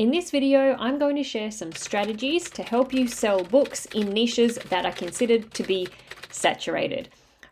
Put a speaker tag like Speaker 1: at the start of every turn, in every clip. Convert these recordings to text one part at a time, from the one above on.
Speaker 1: In this video, I'm going to share some strategies to help you sell books in niches that are considered to be saturated.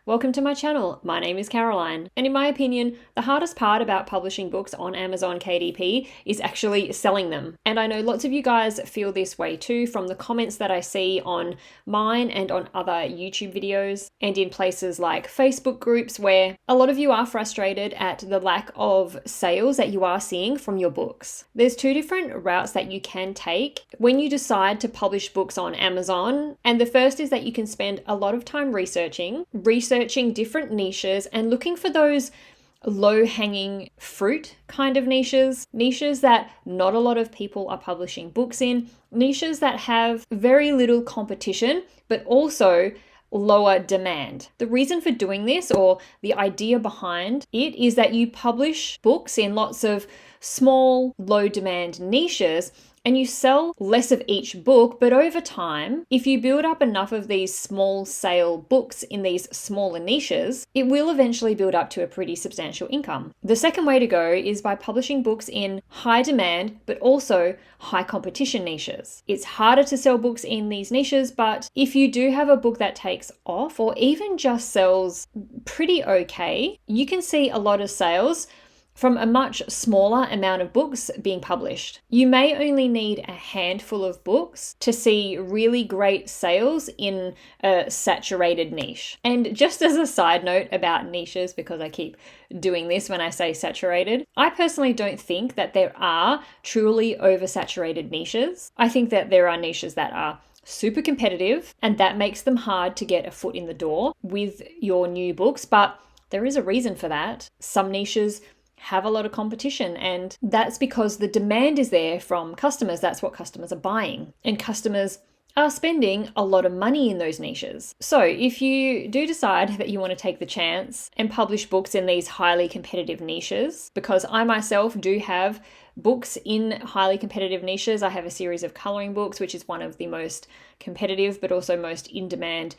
Speaker 1: Welcome to my channel. My name is Caroline, and in my opinion, the hardest part about publishing books on Amazon KDP is actually selling them. And I know lots of you guys feel this way too from the comments that I see on mine and on other YouTube videos and in places like Facebook groups where a lot of you are frustrated at the lack of sales that you are seeing from your books. There's two different routes that you can take when you decide to publish books on Amazon. And the first is that you can spend a lot of time researching different niches and looking for those low-hanging fruit kind of niches that not a lot of people are publishing books in, niches that have very little competition, but also lower demand. The reason for doing this, or the idea behind it, is that you publish books in lots of small, low demand niches and you sell less of each book, but over time, if you build up enough of these small sale books in these smaller niches, it will eventually build up to a pretty substantial income. The second way to go is by publishing books in high demand, but also high competition niches. It's harder to sell books in these niches, but if you do have a book that takes off or even just sells pretty okay, you can see a lot of sales from a much smaller amount of books being published. You may only need a handful of books to see really great sales in a saturated niche. And just as a side note about niches, because I keep doing this when I say saturated, I personally don't think that there are truly oversaturated niches. I think that there are niches that are super competitive and that makes them hard to get a foot in the door with your new books, but there is a reason for that. Some niches have a lot of competition, and that's because the demand is there from customers. That's what customers are buying, and customers are spending a lot of money in those niches. So if you do decide that you want to take the chance and publish books in these highly competitive niches, because I myself do have books in highly competitive niches. I have a series of coloring books, which is one of the most competitive but also most in demand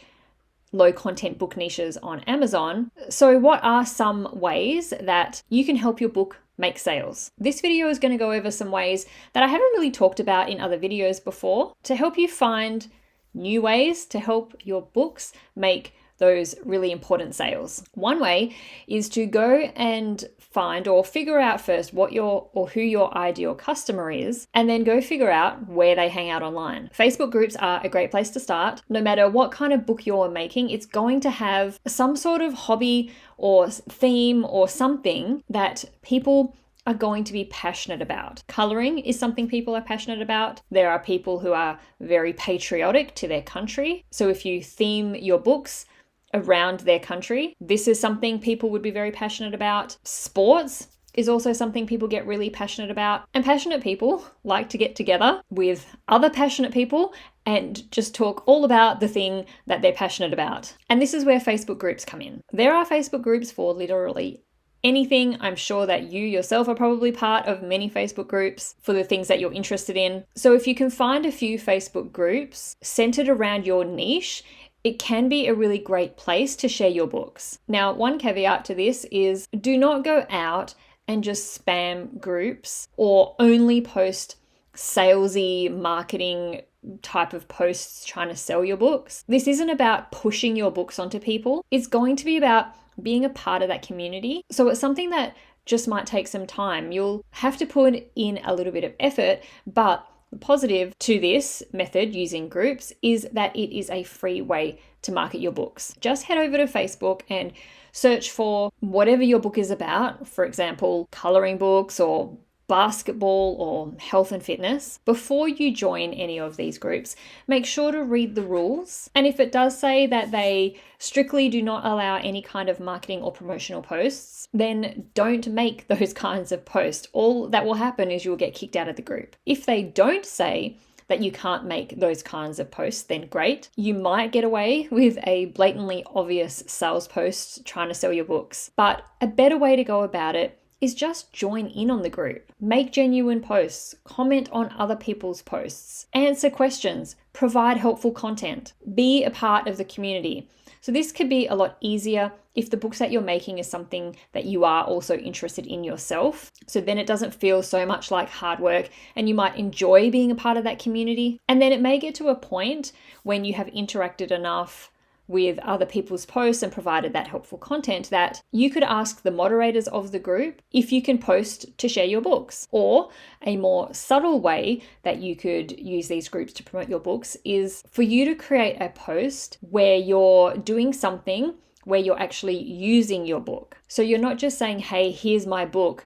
Speaker 1: low content book niches on Amazon. So what are some ways that you can help your book make sales? This video is going to go over some ways that I haven't really talked about in other videos before to help you find new ways to help your books make those really important sales. One way is to go and find or figure out first what who your ideal customer is, and then go figure out where they hang out online. Facebook groups are a great place to start. No matter what kind of book you're making, it's going to have some sort of hobby or theme or something that people are going to be passionate about. Coloring is something people are passionate about. There are people who are very patriotic to their country. So if you theme your books around their country, this is something people would be very passionate about. Sports is also something people get really passionate about. And passionate people like to get together with other passionate people and just talk all about the thing that they're passionate about. And this is where Facebook groups come in. There are Facebook groups for literally anything. I'm sure that you yourself are probably part of many Facebook groups for the things that you're interested in. So if you can find a few Facebook groups centered around your niche, it can be a really great place to share your books. Now, one caveat to this is do not go out and just spam groups or only post salesy marketing type of posts trying to sell your books. This isn't about pushing your books onto people. It's going to be about being a part of that community. So it's something that just might take some time. You'll have to put in a little bit of effort, but the positive to this method using groups is that it is a free way to market your books. Just head over to Facebook and search for whatever your book is about, for example, coloring books or basketball or health and fitness. Before you join any of these groups, make sure to read the rules. And if it does say that they strictly do not allow any kind of marketing or promotional posts, then don't make those kinds of posts. All that will happen is you'll get kicked out of the group. If they don't say that you can't make those kinds of posts, then great. You might get away with a blatantly obvious sales post trying to sell your books. But a better way to go about it is just join in on the group. Make genuine posts, comment on other people's posts, answer questions, provide helpful content, be a part of the community. So this could be a lot easier if the books that you're making is something that you are also interested in yourself. So then it doesn't feel so much like hard work and you might enjoy being a part of that community. And then it may get to a point when you have interacted enough with other people's posts and provided that helpful content that you could ask the moderators of the group if you can post to share your books. Or a more subtle way that you could use these groups to promote your books is for you to create a post where you're doing something where you're actually using your book. So you're not just saying, hey, here's my book,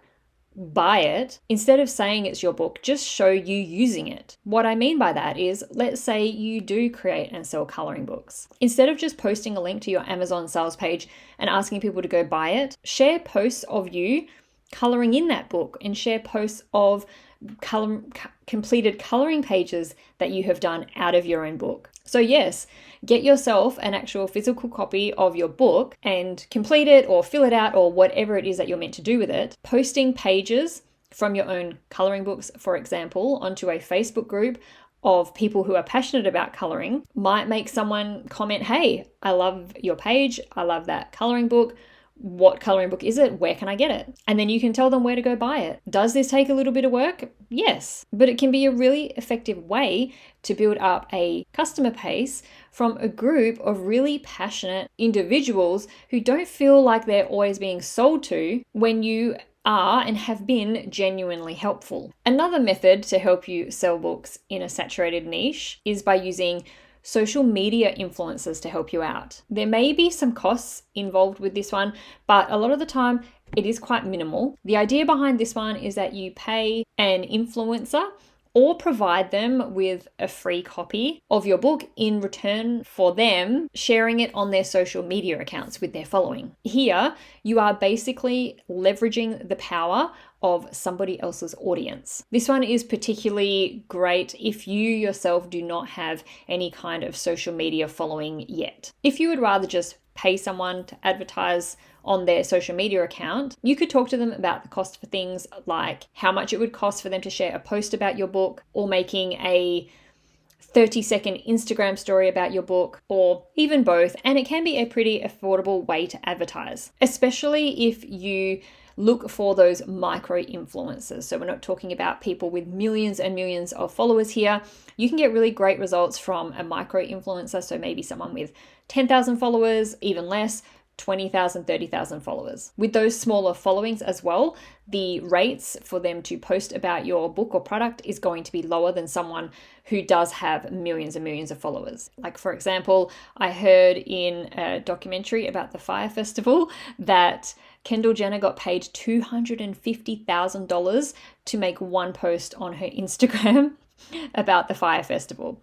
Speaker 1: buy it. Instead of saying it's your book, just show you using it. What I mean by that is, let's say you do create and sell coloring books. Instead of just posting a link to your Amazon sales page and asking people to go buy it, share posts of you coloring in that book and share posts of completed coloring pages that you have done out of your own book. So yes, get yourself an actual physical copy of your book and complete it or fill it out or whatever it is that you're meant to do with it. Posting pages from your own coloring books, for example, onto a Facebook group of people who are passionate about coloring might make someone comment, hey, I love your page. I love that coloring book. What coloring book is it? Where can I get it? And then you can tell them where to go buy it. Does this take a little bit of work? Yes, but it can be a really effective way to build up a customer base from a group of really passionate individuals who don't feel like they're always being sold to when you are and have been genuinely helpful. Another method to help you sell books in a saturated niche is by using social media influencers to help you out. There may be some costs involved with this one, but a lot of the time it is quite minimal. The idea behind this one is that you pay an influencer or provide them with a free copy of your book in return for them sharing it on their social media accounts with their following. Here, you are basically leveraging the power of somebody else's audience. This one is particularly great if you yourself do not have any kind of social media following yet. If you would rather just pay someone to advertise on their social media account, you could talk to them about the cost for things like how much it would cost for them to share a post about your book, or making a 30-second Instagram story about your book, or even both. And it can be a pretty affordable way to advertise, especially if you look for those micro influencers. So we're not talking about people with millions and millions of followers here. You can get really great results from a micro influencer. So maybe someone with 10,000 followers, even less, 20,000, 30,000 followers. With those smaller followings as well, the rates for them to post about your book or product is going to be lower than someone who does have millions and millions of followers. Like, for example, I heard in a documentary about the Fire Festival that Kendall Jenner got paid $250,000 to make one post on her Instagram about the Fire Festival.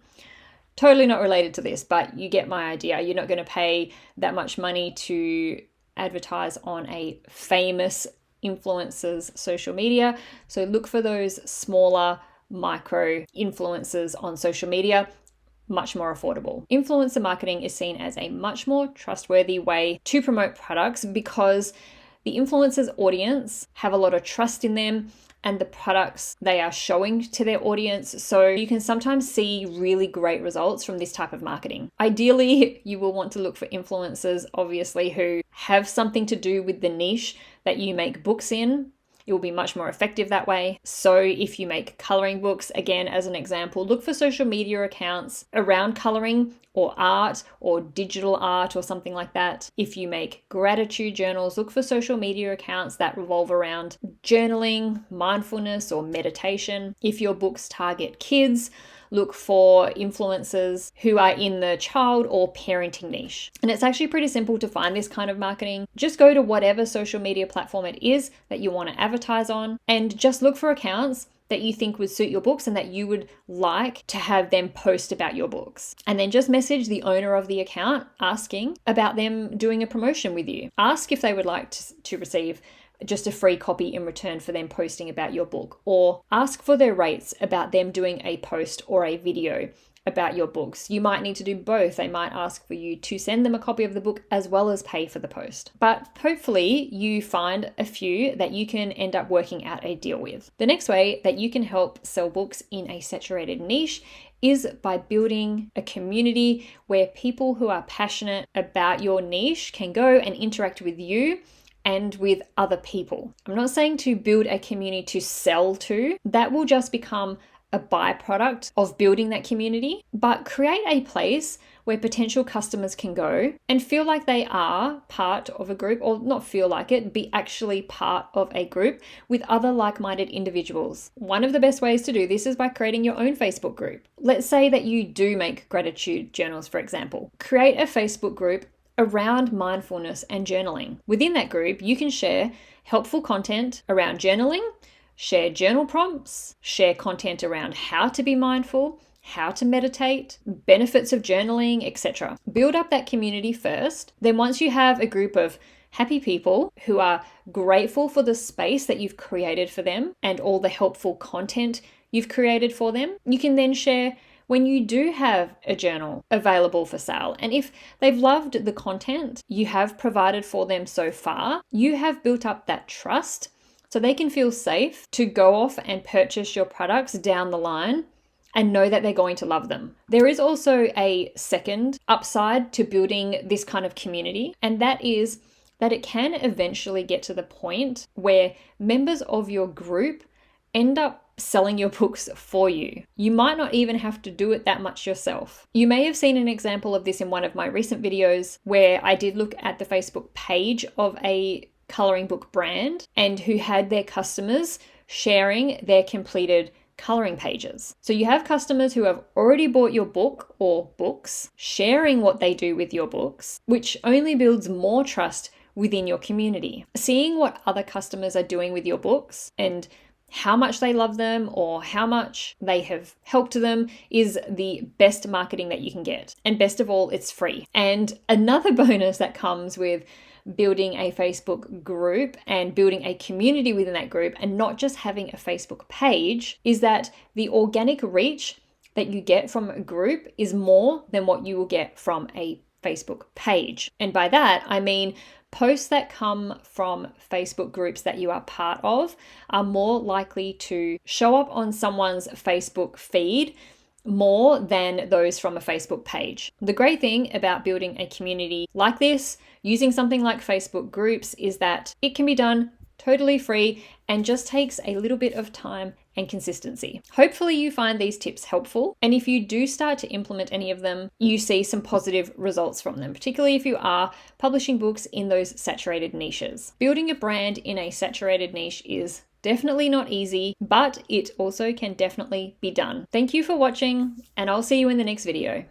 Speaker 1: Totally not related to this, but you get my idea. You're not going to pay that much money to advertise on a famous influencer's social media. So look for those smaller micro influencers on social media, much more affordable. Influencer marketing is seen as a much more trustworthy way to promote products because the influencer's audience have a lot of trust in them and the products they are showing to their audience. So you can sometimes see really great results from this type of marketing. Ideally, you will want to look for influencers, obviously, who have something to do with the niche that you make books in. It will be much more effective that way. So if you make coloring books, again, as an example, look for social media accounts around coloring or art or digital art or something like that. If you make gratitude journals, look for social media accounts that revolve around journaling, mindfulness, or meditation. If your books target kids, look for influencers who are in the child or parenting niche. And it's actually pretty simple to find this kind of marketing. Just go to whatever social media platform it is that you want to advertise on and just look for accounts that you think would suit your books and that you would like to have them post about your books. And then just message the owner of the account asking about them doing a promotion with you. Ask if they would like to receive just a free copy in return for them posting about your book, or ask for their rates about them doing a post or a video about your books. You might need to do both. They might ask for you to send them a copy of the book as well as pay for the post. But hopefully you find a few that you can end up working out a deal with. The next way that you can help sell books in a saturated niche is by building a community where people who are passionate about your niche can go and interact with you and with other people. I'm not saying to build a community to sell to. That will just become a byproduct of building that community, but create a place where potential customers can go and feel like they are part of a group, or not feel like it, be actually part of a group with other like-minded individuals. One of the best ways to do this is by creating your own Facebook group. Let's say that you do make gratitude journals, for example. Create a Facebook group around mindfulness and journaling. Within that group, you can share helpful content around journaling, share journal prompts, share content around how to be mindful, how to meditate, benefits of journaling, etc. Build up that community first. Then once you have a group of happy people who are grateful for the space that you've created for them and all the helpful content you've created for them, you can then share when you do have a journal available for sale. And if they've loved the content you have provided for them so far, you have built up that trust so they can feel safe to go off and purchase your products down the line and know that they're going to love them. There is also a second upside to building this kind of community, and that is that it can eventually get to the point where members of your group end up selling your books for you. You might not even have to do it that much yourself. You may have seen an example of this in one of my recent videos where I did look at the Facebook page of a coloring book brand and who had their customers sharing their completed coloring pages. So you have customers who have already bought your book or books, sharing what they do with your books, which only builds more trust within your community. Seeing what other customers are doing with your books and how much they love them or how much they have helped them is the best marketing that you can get. And best of all, it's free. And another bonus that comes with building a Facebook group and building a community within that group and not just having a Facebook page is that the organic reach that you get from a group is more than what you will get from a Facebook page. And by that, I mean posts that come from Facebook groups that you are part of are more likely to show up on someone's Facebook feed more than those from a Facebook page. The great thing about building a community like this, using something like Facebook groups, is that it can be done totally free and just takes a little bit of time and consistency. Hopefully you find these tips helpful, and if you do start to implement any of them, you see some positive results from them, particularly if you are publishing books in those saturated niches. Building a brand in a saturated niche is definitely not easy, but it also can definitely be done. Thank you for watching, and I'll see you in the next video.